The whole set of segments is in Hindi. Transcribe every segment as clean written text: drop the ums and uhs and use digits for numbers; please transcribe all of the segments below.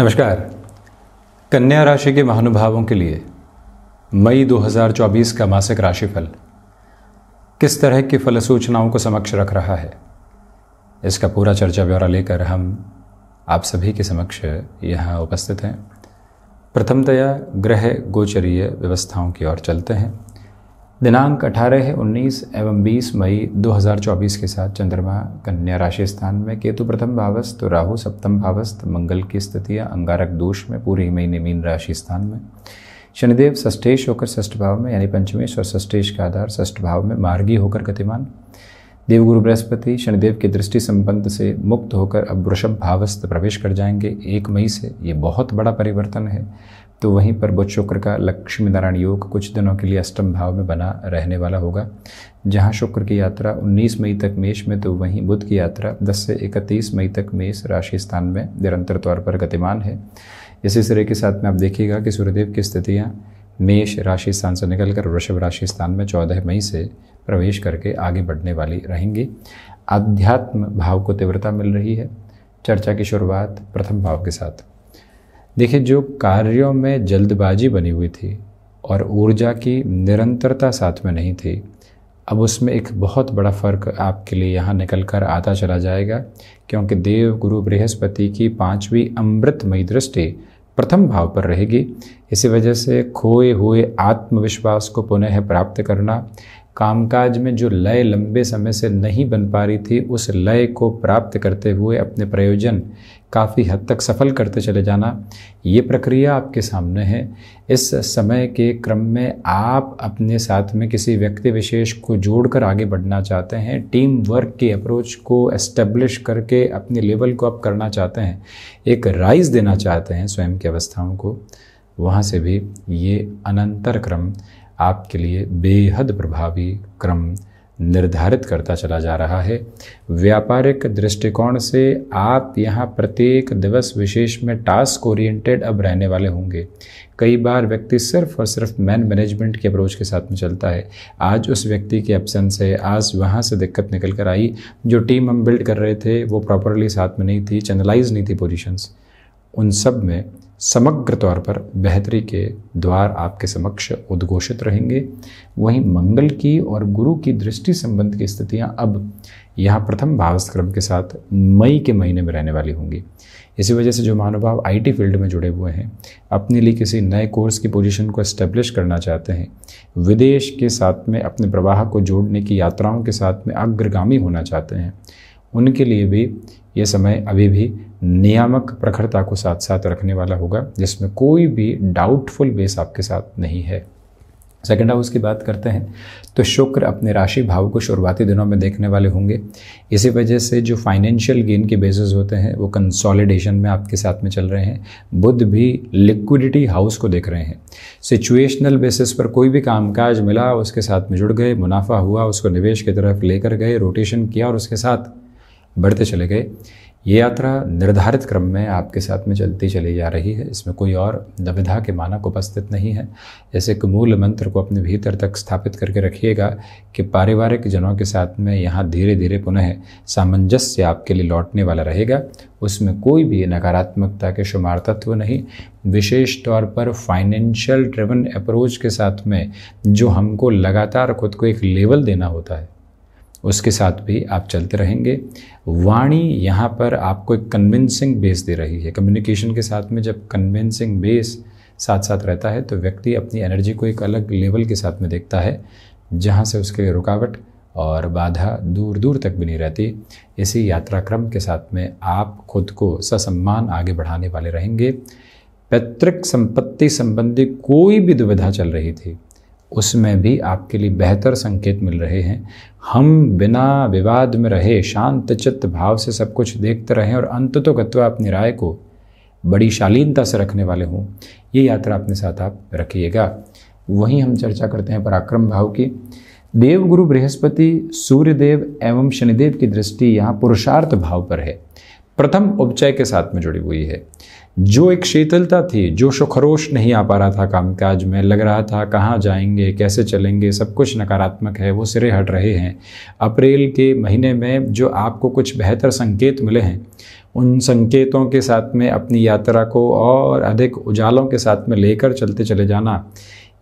नमस्कार। कन्या राशि के महानुभावों के लिए मई 2024 का मासिक राशिफल किस तरह की फल सूचनाओं को समक्ष रख रहा है, इसका पूरा चर्चा ब्यौरा लेकर हम आप सभी के समक्ष यहाँ उपस्थित हैं। प्रथमतया ग्रह गोचरीय व्यवस्थाओं की ओर चलते हैं। दिनांक 18, 19 एवं 20 मई 2024 के साथ चंद्रमा कन्या राशि स्थान में, केतु प्रथम भावस्थ, राहु सप्तम भावस्थ, मंगल की स्थितियाँ अंगारक दोष में पूरे ही महीने मीन राशि स्थान में, शनिदेव षष्ठेश होकर षष्ठ भाव में यानी पंचमेश और षष्ठेश का आधार षष्ठ भाव में मार्गी होकर गतिमान, देवगुरु बृहस्पति शनिदेव की दृष्टि संबंध से मुक्त होकर अब वृषभ भावस्थ प्रवेश कर जाएंगे 1 मई से। ये बहुत बड़ा परिवर्तन है। तो वहीं पर बुध शुक्र का लक्ष्मी नारायण योग कुछ दिनों के लिए अष्टम भाव में बना रहने वाला होगा। जहां शुक्र की यात्रा 19 मई तक मेष में, तो वहीं बुध की यात्रा 10 से 31 मई तक मेष राशि स्थान में निरंतर तौर पर गतिमान है। इसी तरह के साथ में आप देखिएगा कि सूर्यदेव की स्थितियाँ मेष राशि स्थान से निकलकर वृषभ राशि स्थान में 14 मई से प्रवेश करके आगे बढ़ने वाली रहेंगी। आध्यात्म भाव को तीव्रता मिल रही है। चर्चा की शुरुआत प्रथम भाव के साथ। देखिए, जो कार्यों में जल्दबाजी बनी हुई थी और ऊर्जा की निरंतरता साथ में नहीं थी, अब उसमें एक बहुत बड़ा फर्क आपके लिए यहाँ निकल कर आता चला जाएगा, क्योंकि देव गुरु बृहस्पति की 5वीं अमृतमयी दृष्टि प्रथम भाव पर रहेगी। इसी वजह से खोए हुए आत्मविश्वास को पुनः प्राप्त करना, कामकाज में जो लय लंबे समय से नहीं बन पा रही थी, उस लय को प्राप्त करते हुए अपने प्रयोजन काफ़ी हद तक सफल करते चले जाना, ये प्रक्रिया आपके सामने है। इस समय के क्रम में आप अपने साथ में किसी व्यक्ति विशेष को जोड़कर आगे बढ़ना चाहते हैं, टीम वर्क की अप्रोच को एस्टेब्लिश करके अपने लेवल को अप करना चाहते हैं, एक राइज देना चाहते हैं स्वयं की अवस्थाओं को। वहाँ से भी ये अनंतर क्रम आपके लिए बेहद प्रभावी क्रम निर्धारित करता चला जा रहा है। व्यापारिक दृष्टिकोण से आप यहाँ प्रत्येक दिवस विशेष में टास्क ओरिएंटेड अब रहने वाले होंगे। कई बार व्यक्ति सिर्फ और सिर्फ मैनेजमेंट की अप्रोच के साथ में चलता है। आज उस व्यक्ति की एब्सेंस है, आज वहाँ से दिक्कत निकल कर आई। जो टीम हम बिल्ड कर रहे थे वो प्रॉपरली साथ में नहीं थी, चैनलाइज नहीं थी पोजीशंस। उन सब में समग्र तौर पर बेहतरी के द्वार आपके समक्ष उद्घोषित रहेंगे। वहीं मंगल की और गुरु की दृष्टि संबंध की स्थितियां अब यहाँ प्रथम भावस्थ क्रम के साथ मई के महीने में रहने वाली होंगी। इसी वजह से जो महानुभाव आईटी फील्ड में जुड़े हुए हैं, अपने लिए किसी नए कोर्स की पोजीशन को एस्टेब्लिश करना चाहते हैं, विदेश के साथ में अपने प्रवाह को जोड़ने की यात्राओं के साथ में अग्रगामी होना चाहते हैं, उनके लिए भी ये समय अभी भी नियामक प्रखरता को साथ साथ रखने वाला होगा, जिसमें कोई भी डाउटफुल बेस आपके साथ नहीं है। सेकंड हाउस की बात करते हैं तो शुक्र अपने राशि भाव को शुरुआती दिनों में देखने वाले होंगे। इसी वजह से जो फाइनेंशियल गेन के बेसिस होते हैं वो कंसोलिडेशन में आपके साथ में चल रहे हैं। बुध भी लिक्विडिटी हाउस को देख रहे हैं। सिचुएशनल बेसिस पर कोई भी कामकाज मिला, उसके साथ में जुड़ गए, मुनाफा हुआ, उसको निवेश की तरफ लेकर गए, रोटेशन किया और उसके साथ बढ़ते चले गए। ये यात्रा निर्धारित क्रम में आपके साथ में चलती चली जा रही है। इसमें कोई और दुविधा के मानक उपस्थित नहीं है। जैसे कि मूल मंत्र को अपने भीतर तक स्थापित करके रखिएगा कि पारिवारिक जनों के साथ में यहाँ धीरे धीरे पुनः सामंजस्य आपके लिए लौटने वाला रहेगा। उसमें कोई भी नकारात्मकता के शुमार तत्व नहीं। विशेष तौर पर फाइनेंशियल ड्रिवन अप्रोच के साथ में जो हमको लगातार खुद को एक लेवल देना होता है, उसके साथ भी आप चलते रहेंगे। वाणी यहाँ पर आपको एक कन्विंसिंग बेस दे रही है। कम्युनिकेशन के साथ में जब कन्विंसिंग बेस साथ साथ रहता है तो व्यक्ति अपनी एनर्जी को एक अलग लेवल के साथ में देखता है, जहाँ से उसके लिए रुकावट और बाधा दूर दूर तक भी नहीं रहती। इसी यात्रा क्रम के साथ में आप खुद को ससम्मान आगे बढ़ाने वाले रहेंगे। पैतृक संपत्ति संबंधी कोई भी दुविधा चल रही थी, उसमें भी आपके लिए बेहतर संकेत मिल रहे हैं। हम बिना विवाद में रहे, शांत चित्त भाव से सब कुछ देखते रहें और अंततोगत्वा अपनी राय को बड़ी शालीनता से रखने वाले हों, ये यात्रा अपने साथ आप रखिएगा। वहीं हम चर्चा करते हैं पराक्रम भाव की। देव गुरु बृहस्पति सूर्यदेव एवं शनिदेव की दृष्टि यहाँ पुरुषार्थ भाव पर है, प्रथम उपचय के साथ में जुड़ी हुई है। जो एक शीतलता थी, जो सुखरोश नहीं आ पा रहा था कामकाज में, लग रहा था कहाँ जाएंगे, कैसे चलेंगे, सब कुछ नकारात्मक है, वो सिरे हट रहे हैं। अप्रैल के महीने में जो आपको कुछ बेहतर संकेत मिले हैं, उन संकेतों के साथ में अपनी यात्रा को और अधिक उजालों के साथ में लेकर चलते चले जाना,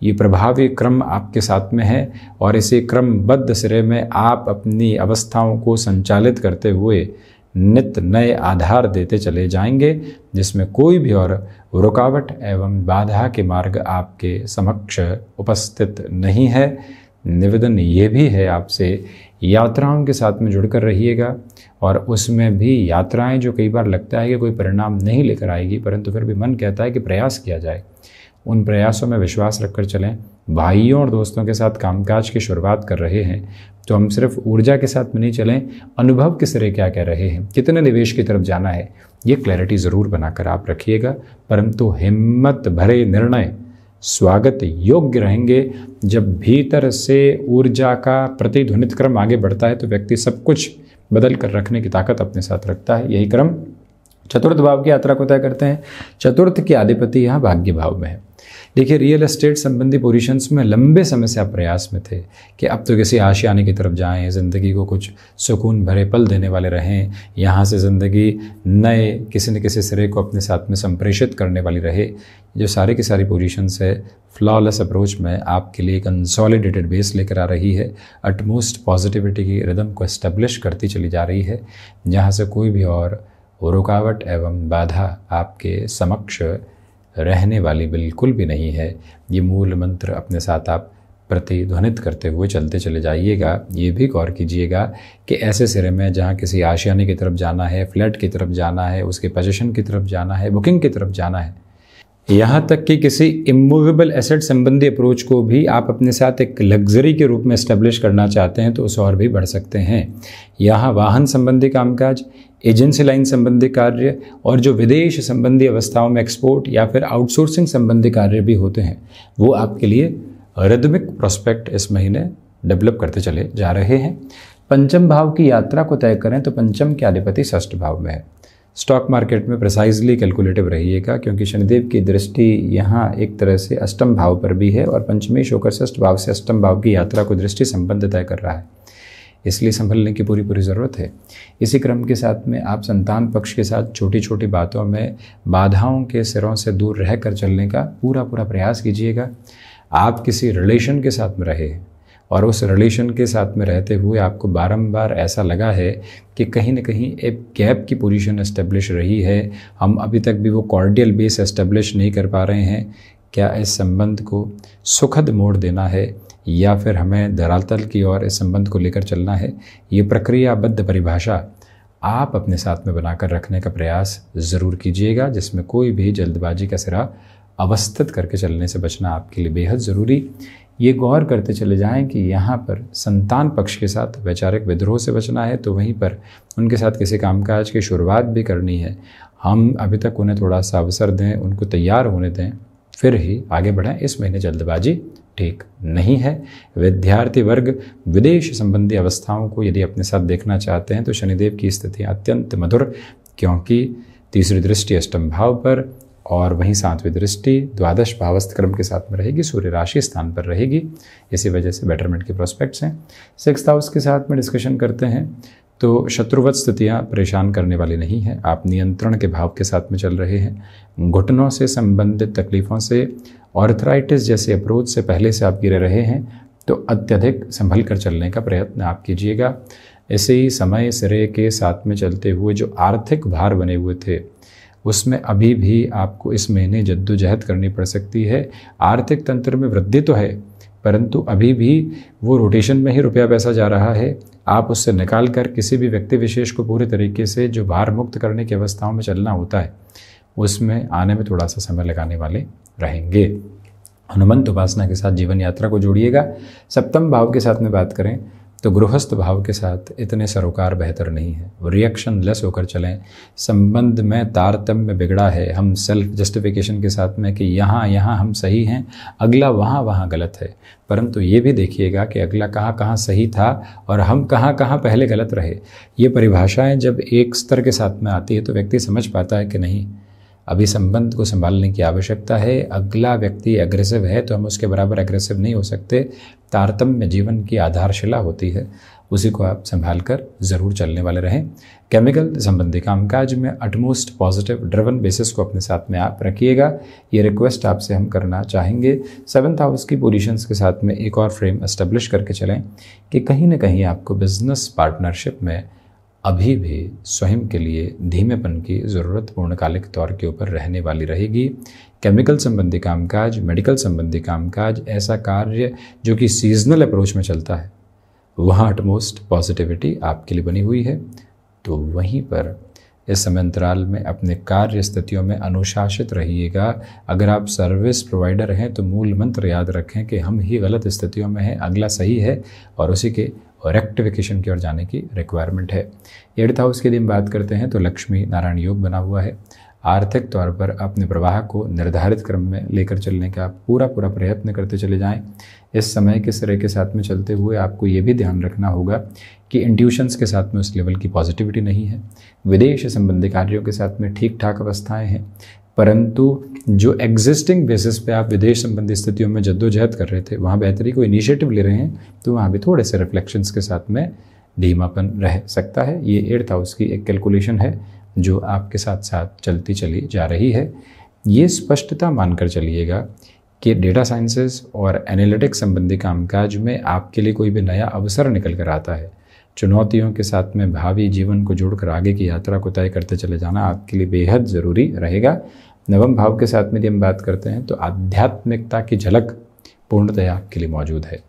ये प्रभावी क्रम आपके साथ में है। और इसी क्रमबद्ध सिरे में आप अपनी अवस्थाओं को संचालित करते हुए नित्य नए आधार देते चले जाएंगे, जिसमें कोई भी और रुकावट एवं बाधा के मार्ग आपके समक्ष उपस्थित नहीं है। निवेदन ये भी है आपसे, यात्राओं के साथ में जुड़कर रहिएगा, और उसमें भी यात्राएं जो कई बार लगता है कि कोई परिणाम नहीं लेकर आएगी, परंतु फिर भी मन कहता है कि प्रयास किया जाए। उन प्रयासों में विश्वास रखकर चलें। भाइयों और दोस्तों के साथ कामकाज की शुरुआत कर रहे हैं तो हम सिर्फ ऊर्जा के साथ में नहीं चलें, अनुभव के सिरे क्या कह रहे हैं, कितने निवेश की तरफ जाना है, ये क्लैरिटी ज़रूर बनाकर आप रखिएगा। परंतु हिम्मत भरे निर्णय स्वागत योग्य रहेंगे। जब भीतर से ऊर्जा का प्रतिध्वनित क्रम आगे बढ़ता है तो व्यक्ति सब कुछ बदल कर रखने की ताकत अपने साथ रखता है। यही क्रम चतुर्थ भाव की यात्रा को तय करते हैं। चतुर्थ की अधिपति यहाँ भाग्य भाव में है। देखिए, रियल एस्टेट संबंधी पोजीशंस में लंबे समय से आप प्रयास में थे कि अब तो किसी आशियाने की तरफ जाएं, ज़िंदगी को कुछ सुकून भरे पल देने वाले रहें, यहाँ से ज़िंदगी नए किसी न किसी सिरे को अपने साथ में संप्रेषित करने वाली रहे। जो सारी की सारी पोजीशंस है फ्लॉलेस अप्रोच में आपके लिए कंसोलिडेटेड बेस लेकर आ रही है। अटमोस्ट पॉजिटिविटी की रिदम को एस्टेब्लिश करती चली जा रही है, जहाँ से कोई भी और रुकावट एवं बाधा आपके समक्ष रहने वाली बिल्कुल भी नहीं है। ये मूल मंत्र अपने साथ आप प्रतिध्वनित करते हुए चलते चले जाइएगा। ये भी गौर कीजिएगा कि ऐसे सिरे में जहाँ किसी आशियाने की तरफ जाना है, फ्लैट की तरफ जाना है, उसके पोजीशन की तरफ जाना है, बुकिंग की तरफ जाना है, यहाँ तक कि किसी इमूवेबल एसेट संबंधी अप्रोच को भी आप अपने साथ एक लग्जरी के रूप में एस्टेब्लिश करना चाहते हैं तो उस और भी बढ़ सकते हैं। यहाँ वाहन संबंधी कामकाज, एजेंसी लाइन संबंधी कार्य और जो विदेश संबंधी अवस्थाओं में एक्सपोर्ट या फिर आउटसोर्सिंग संबंधी कार्य भी होते हैं, वो आपके लिए रिदमिक प्रोस्पेक्ट इस महीने डेवलप करते चले जा रहे हैं। पंचम भाव की यात्रा को तय करें तो पंचम के अधिपति षष्ठ भाव में है। स्टॉक मार्केट में प्रिसाइजली कैलकुलेटिव रहिएगा, क्योंकि शनिदेव की दृष्टि यहाँ एक तरह से अष्टम भाव पर भी है और पंचमेश होकर षष्ठ भाव से अष्टम भाव की यात्रा को दृष्टि संबंध तय कर रहा है, इसलिए संभलने की पूरी ज़रूरत है। इसी क्रम के साथ में आप संतान पक्ष के साथ छोटी छोटी बातों में बाधाओं के सिरों से दूर रहकर चलने का पूरा प्रयास कीजिएगा। आप किसी रिलेशन के साथ में रहे और उस रिलेशन के साथ में रहते हुए आपको बारंबार ऐसा लगा है कि कहीं न कहीं एक गैप की पोजीशन एस्टेब्लिश रही है, हम अभी तक भी वो कॉर्डियल बेस एस्टेब्लिश नहीं कर पा रहे हैं। क्या इस संबंध को सुखद मोड़ देना है या फिर हमें धरातल की ओर इस संबंध को लेकर चलना है? ये प्रक्रियाबद्ध परिभाषा आप अपने साथ में बनाकर रखने का प्रयास ज़रूर कीजिएगा, जिसमें कोई भी जल्दबाजी का सिरा अवस्थित करके चलने से बचना आपके लिए बेहद ज़रूरी। ये गौर करते चले जाएं कि यहाँ पर संतान पक्ष के साथ वैचारिक विद्रोह से बचना है, तो वहीं पर उनके साथ किसी कामकाज की शुरुआत भी करनी है। हम अभी तक उन्हें थोड़ा सा अवसर दें, उनको तैयार होने दें, फिर ही आगे बढ़ें। इस महीने जल्दबाजी ठीक नहीं है। विद्यार्थी वर्ग विदेश संबंधी अवस्थाओं को यदि अपने साथ देखना चाहते हैं तो शनिदेव की स्थिति अत्यंत मधुर, क्योंकि तीसरी दृष्टि अष्टम भाव पर और वहीं सातवीं दृष्टि द्वादश भावस्थ क्रम के साथ में रहेगी, सूर्य राशि स्थान पर रहेगी। इसी वजह से बेटरमेंट के प्रोस्पेक्ट्स हैं। सिक्स्थ हाउस के साथ में डिस्कशन करते हैं तो शत्रुवत स्थितियाँ परेशान करने वाली नहीं हैं। आप नियंत्रण के भाव के साथ में चल रहे हैं। घुटनों से संबंधित तकलीफ़ों से, ऑर्थराइटिस जैसे अप्रोच से पहले से आप गिरे रहे हैं तो अत्यधिक संभल कर चलने का प्रयत्न आप कीजिएगा। ऐसे ही समय सिरे के साथ में चलते हुए जो आर्थिक भार बने हुए थे उसमें अभी भी आपको इस महीने जद्दोजहद करनी पड़ सकती है। आर्थिक तंत्र में वृद्धि तो है, परंतु अभी भी वो रोटेशन में ही रुपया पैसा जा रहा है। आप उससे निकाल कर किसी भी व्यक्ति विशेष को पूरे तरीके से जो भार मुक्त करने की अवस्थाओं में चलना होता है, उसमें आने में थोड़ा सा समय लगाने वाले रहेंगे। हनुमंत उपासना के साथ जीवन यात्रा को जोड़िएगा। सप्तम भाव के साथ में बात करें तो गृहस्थ भाव के साथ इतने सरोकार बेहतर नहीं है। रिएक्शन लेस होकर चलें। संबंध में तारतम्य बिगड़ा है। हम सेल्फ जस्टिफिकेशन के साथ में कि यहाँ हम सही हैं, अगला वहाँ गलत है। परंतु ये भी देखिएगा कि अगला कहाँ सही था और हम कहाँ पहले गलत रहे। ये परिभाषाएं जब एक स्तर के साथ में आती है तो व्यक्ति समझ पाता है कि नहीं, अभी संबंध को संभालने की आवश्यकता है। अगला व्यक्ति एग्रेसिव है तो हम उसके बराबर एग्रेसिव नहीं हो सकते। तारतम्य जीवन की आधारशिला होती है उसी को आप संभाल कर ज़रूर चलने वाले रहें। केमिकल संबंधी कामकाज में अटमोस्ट पॉजिटिव ड्रिवन बेसिस को अपने साथ में आप रखिएगा, ये रिक्वेस्ट आपसे हम करना चाहेंगे। 7th हाउस की पोजीशंस के साथ में एक और फ्रेम एस्टेब्लिश करके चलें कि कहीं ना कहीं आपको बिजनेस पार्टनरशिप में अभी भी स्वयं के लिए धीमेपन की ज़रूरत पूर्णकालिक तौर के ऊपर रहने वाली रहेगी। केमिकल संबंधी कामकाज, मेडिकल संबंधी कामकाज, ऐसा कार्य जो कि सीजनल अप्रोच में चलता है, वहाँ अटमोस्ट पॉजिटिविटी आपके लिए बनी हुई है। तो वहीं पर इस समय अंतराल में अपने कार्य स्थितियों में अनुशासित रहिएगा। अगर आप सर्विस प्रोवाइडर हैं तो मूल मंत्र याद रखें कि हम ही गलत स्थितियों में हैं, अगला सही है और उसी के रेक्टिफिकेशन की ओर जाने की रिक्वायरमेंट है। 8th हाउस की यदि हम बात करते हैं तो लक्ष्मी नारायण योग बना हुआ है। आर्थिक तौर पर अपने प्रवाह को निर्धारित क्रम में लेकर चलने का पूरा प्रयत्न करते चले जाएं। इस समय के सिरे के साथ में चलते हुए आपको ये भी ध्यान रखना होगा कि इंट्यूशंस के साथ में उस लेवल की पॉजिटिविटी नहीं है। विदेश संबंधी कार्यों के साथ में ठीक ठाक अवस्थाएं हैं, परंतु जो एग्जिस्टिंग बेसिस पे आप विदेश संबंधी स्थितियों में जद्दोजहद कर रहे थे, वहाँ बेहतरी को इनिशिएटिव ले रहे हैं, तो वहाँ भी थोड़े से रिफ्लेक्शंस के साथ में धीमापन रह सकता है। ये 8th हाउस की एक कैलकुलेशन है जो आपके साथ साथ चलती चली जा रही है। ये स्पष्टता मानकर चलिएगा कि डेटा साइंसेस और एनालिटिक्स संबंधी कामकाज में आपके लिए कोई भी नया अवसर निकल कर आता है। चुनौतियों के साथ में भावी जीवन को जोड़कर आगे की यात्रा को तय करते चले जाना आपके लिए बेहद ज़रूरी रहेगा। 9वें भाव के साथ में यदि हम बात करते हैं तो आध्यात्मिकता की झलक पूर्णतया आपके लिए मौजूद है।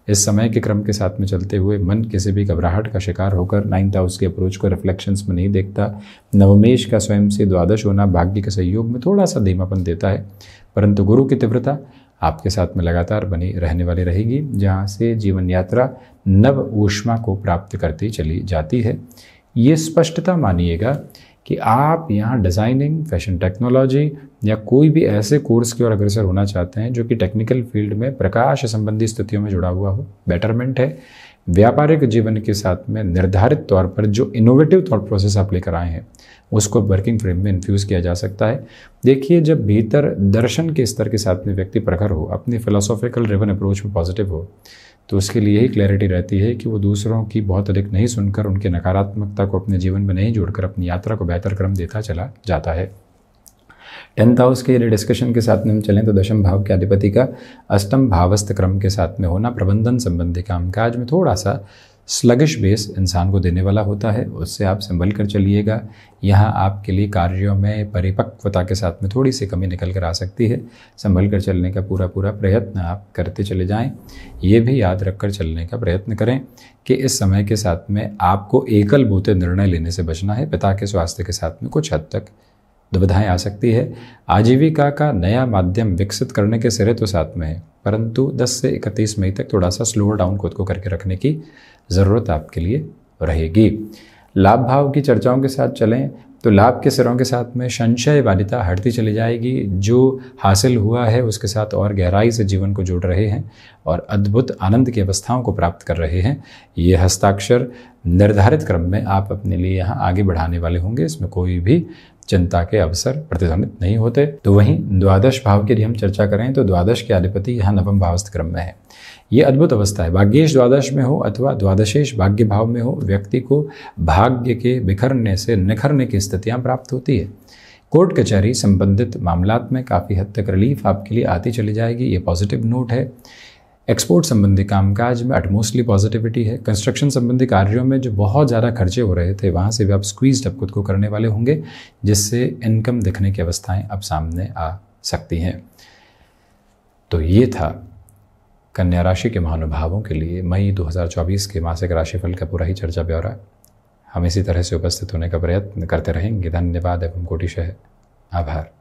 इस समय के क्रम के साथ में चलते हुए मन किसी भी घबराहट का शिकार होकर 9th हाउस के अप्रोच को रिफ्लेक्शंस में नहीं देखता। नवमेश का स्वयं से द्वादश होना भाग्य के सहयोग में थोड़ा सा धीमापन देता है, परंतु गुरु की तीव्रता आपके साथ में लगातार बनी रहने वाली रहेगी, जहाँ से जीवन यात्रा नव ऊष्मा को प्राप्त करती चली जाती है। ये स्पष्टता मानिएगा कि आप यहाँ डिज़ाइनिंग, फैशन टेक्नोलॉजी या कोई भी ऐसे कोर्स की ओर अग्रसर होना चाहते हैं जो कि टेक्निकल फील्ड में प्रकाश संबंधी स्थितियों में जुड़ा हुआ हो, बेटरमेंट है। व्यापारिक जीवन के साथ में निर्धारित तौर पर जो इनोवेटिव थॉट प्रोसेस आप लेकर आए हैं उसको वर्किंग फ्रेम में इन्फ्यूज़ किया जा सकता है। देखिए, जब भीतर दर्शन के स्तर के साथ में व्यक्ति प्रखर हो, अपनी फिलोसॉफिकल ड्रिवन अप्रोच में पॉजिटिव हो, तो उसके लिए यही क्लैरिटी रहती है कि वो दूसरों की बहुत अधिक नहीं सुनकर, उनके नकारात्मकता को अपने जीवन में नहीं जोड़कर अपनी यात्रा को बेहतर क्रम देता चला जाता है। 10th हाउस के डिस्कशन के साथ में हम चलें तो 10वें भाव के अधिपति का 8म भावस्थ क्रम के साथ में होना प्रबंधन संबंधी कामकाज में थोड़ा सा स्लगिश बेस इंसान को देने वाला होता है, उससे आप संभल कर चलिएगा। यहाँ आपके लिए कार्यों में परिपक्वता के साथ में थोड़ी सी कमी निकल कर आ सकती है। संभल कर चलने का पूरा प्रयत्न आप करते चले जाएं। ये भी याद रखकर चलने का प्रयत्न करें कि इस समय के साथ में आपको एकल बोते निर्णय लेने से बचना है। पिता के स्वास्थ्य के साथ में कुछ हद तक दुविधाएं आ सकती है। आजीविका का नया माध्यम विकसित करने के सिरे तो साथ में है, परंतु 10 से 31 मई तक थोड़ा सा स्लोअर डाउन खुद को करके रखने की ज़रूरत आपके लिए रहेगी। लाभ भाव की चर्चाओं के साथ चलें तो लाभ के सिरों के साथ में संशय वादिता हटती चली जाएगी। जो हासिल हुआ है उसके साथ और गहराई से जीवन को जोड़ रहे हैं और अद्भुत आनंद की अवस्थाओं को प्राप्त कर रहे हैं। ये हस्ताक्षर निर्धारित क्रम में आप अपने लिए यहाँ आगे बढ़ाने वाले होंगे, इसमें कोई भी चिंता के अवसर प्रतिध्वनित नहीं होते। तो वहीं द्वादश भाव की यदि हम चर्चा करें तो द्वादश के अधिपति यहाँ 9वें भावस्थ क्रम में है। ये अद्भुत अवस्था है। भाग्येश द्वादश में हो अथवा द्वादशेश भाग्य भाव में हो, व्यक्ति को भाग्य के बिखरने से निखरने की स्थितियां प्राप्त होती है। कोर्ट कचहरी संबंधित मामलात में काफ़ी हद तक रिलीफ आपके लिए आती चली जाएगी, ये पॉजिटिव नोट है। एक्सपोर्ट संबंधी कामकाज में अटमोस्टली पॉजिटिविटी है। कंस्ट्रक्शन संबंधी कार्यों में जो बहुत ज़्यादा खर्चे हो रहे थे वहाँ से भी आप स्क्वीज्ड अप खुद को करने वाले होंगे, जिससे इनकम दिखने की अवस्थाएं अब सामने आ सकती हैं। तो ये था कन्या राशि के महानुभावों के लिए मई 2024 के मासिक राशिफल का पूरा ही चर्चा ब्यौरा। हम इसी तरह से उपस्थित होने का प्रयत्न करते रहेंगे। धन्यवाद एवं कोटिशः आभार।